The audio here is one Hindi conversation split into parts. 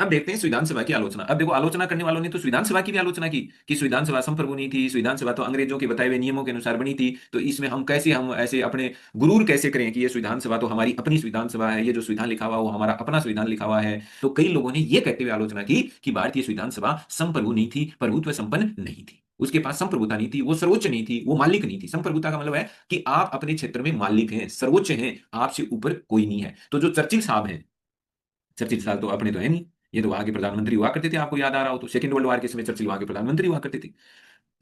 अब देखते हैं संविधान सभा की आलोचना। अब देखो, आलोचना करने वालों ने तो संविधान सभा की भी आलोचना की कि संविधान सभा संप्रभु नहीं थी, संविधान सभा तो अंग्रेजों के बताए हुए नियमों के अनुसार बनी थी, तो इसमें हम ऐसे अपने गुरूर कैसे करें कि ये संविधान सभा तो हमारी अपनी संविधान सभा है, ये जो संविधान लिखा हुआ वो हमारा अपना संविधान लिखा हुआ है। तो कई लोगों ने ये कहते हुए आलोचना की कि भारतीय संविधान सभा संप्रभु नहीं थी, प्रभुत्व संपन्न नहीं थी, उसके पास संप्रभुता नहीं थी, वो सर्वोच्च नहीं थी, वो मालिक नहीं थी। संप्रभुता का मतलब है कि आप अपने क्षेत्र में मालिक हैं, सर्वोच्च हैं, आपसे ऊपर कोई नहीं है। तो जो चर्चिल साहब हैं, चर्चिल साहब तो अपने तो है नहीं, ये तो वहां के प्रधानमंत्री हुआ करते थे, आपको याद आ रहा हो तो सेकंड वर्ल्ड वार के समय चर्चिल वहां के प्रधानमंत्री हुआ करते थे।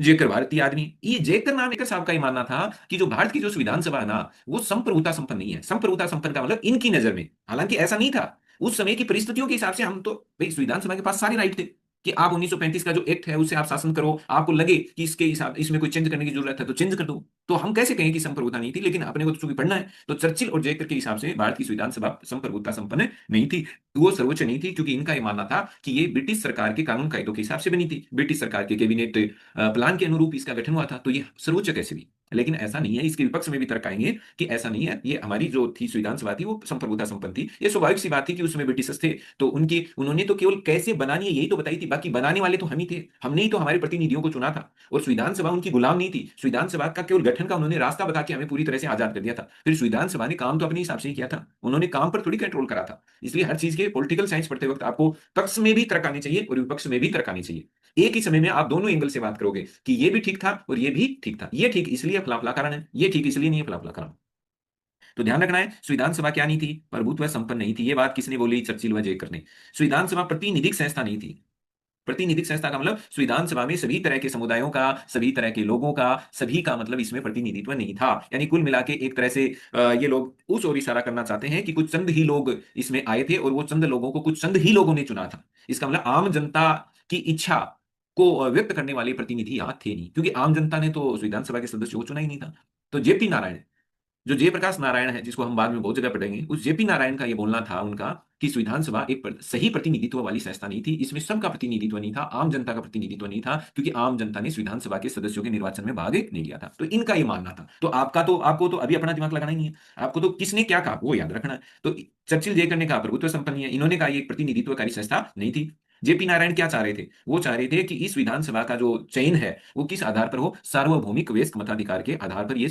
जेकर भारतीय आदमी, ये जेकर नावेकर साहब का ही मानना था कि जो भारत की जो संविधान सभा है ना, वो संप्रभुता संपन्न नहीं है। संप्रभुता संपन्न का मतलब इनकी नजर में, हालांकि ऐसा नहीं था, उस समय की परिस्थितियों के हिसाब से हम तो भाई संविधान सभा के पास सारे राइट थे कि आप 1935 का जो एक्ट है उससे आप शासन करो, आपको लगे कि इसके हिसाब इसमें कोई चेंज करने की जरूरत है तो चेंज कर दो। तो हम कैसे कहें कि संप्रभुता नहीं थी, लेकिन अपने को तो चूंकि पढ़ना है, तो चर्चिल और जेकर के हिसाब से भारत की संविधान सभा संप्रभुता संपन्न नहीं थी, वो सर्वोच्च नहीं थी, क्योंकि इनका ये मानना था कि ये ब्रिटिश सरकार के कानून कायदों के हिसाब से बनी थी, ब्रिटिश सरकार के कैबिनेट प्लान के अनुरूप इसका गठन हुआ था, तो ये सर्वोच्च कैसे भी। लेकिन ऐसा नहीं है, इसके विपक्ष में भी तर्क आएंगे कि ऐसा नहीं है, ये हमारी जो थी संविधान सभा थी वो संप्रभुता संपन्न थी। ये स्वाभाविक सी बात थी कि उसमें ब्रिटिशर्स थे, तो उनकी उन्होंने तो केवल कैसे बनानी है यही तो बताई थी, बाकी बनाने वाले तो हम ही थे, हमने ही तो हमारे प्रतिनिधियों को चुना था। और संविधान सभा उनकी गुलाम नहीं थी, संविधान सभा का केवल गठन का उन्होंने रास्ता बता के हमें पूरी तरह से आजाद कर दिया था। फिर संविधान सभा ने काम तो अपने हिसाब से ही किया था, उन्होंने काम पर थोड़ी कंट्रोल करा था। इसलिए हर चीज के पॉलिटिकल साइंस पढ़ते वक्त आपको पक्ष में भी तर्क आनी चाहिए और विपक्ष में भी तर्क आनी चाहिए। एक ही समय में आप दोनों एंगल से बात करोगे कि ये भी ठीक था और ये भी ठीक था, ये ठीक इसलिए फला फला कारण है, ये ठीक इसलिए नहीं है फला फला कारण। तो ध्यान रखना है, संविधान सभा क्या नहीं थी, प्रभुत्व संपन्न नहीं थी। ये बात किसने बोली, चर्चिल व जेकर ने। संविधान सभा प्रतिनिधिक संस्था नहीं थी। प्रतिनिधिक संस्था का मतलब संविधान सभा में सभी तरह के समुदायों का, सभी तरह के लोगों का, सभी का मतलब इसमें प्रतिनिधित्व नहीं था। यानी कुल मिला के एक तरह से ये लोग उस ओर इशारा करना चाहते हैं कि कुछ चंद ही लोग इसमें आए थे और वो चंद लोगों को कुछ चंद ही लोगों ने चुना था। इसका मतलब आम जनता की इच्छा को व्यक्त करने वाले प्रतिनिधि यहाँ थे नहीं, क्योंकि आम जनता ने तो संविधान सभा के सदस्यों को चुना ही नहीं था। तो जेपी नारायण, जो जयप्रकाश नारायण है, जिसको हम बाद में बहुत जगह पढ़ेंगे, उस जेपी नारायण का ये बोलना था उनका कि संविधान सभा एक सही प्रतिनिधित्व वाली संस्था नहीं थी, इसमें सबका प्रतिनिधित्व नहीं था, आम जनता का प्रतिनिधित्व नहीं था, क्योंकि आम जनता ने संविधान सभा के सदस्यों के निर्वाचन में भाग नहीं लिया था। तो इनका ये मानना था। तो आपको तो अभी अपना दिमाग लगाना ही नहीं है, आपको तो किसने क्या कहा वो याद रखना है। तो चर्चिल जेकर ने कहा प्रभुत्व संपन्न है, इन्होंने कहा ये एक प्रतिनिधित्वकारी संस्था नहीं थी। जेपी नारायण क्या चाह रहे थे, वो चाह रहे थे कि इस विधानसभा का जो चयन है वो किस आधार पर हो, सार्वभौमिक वयस्क मताधिकार के आधार पर ये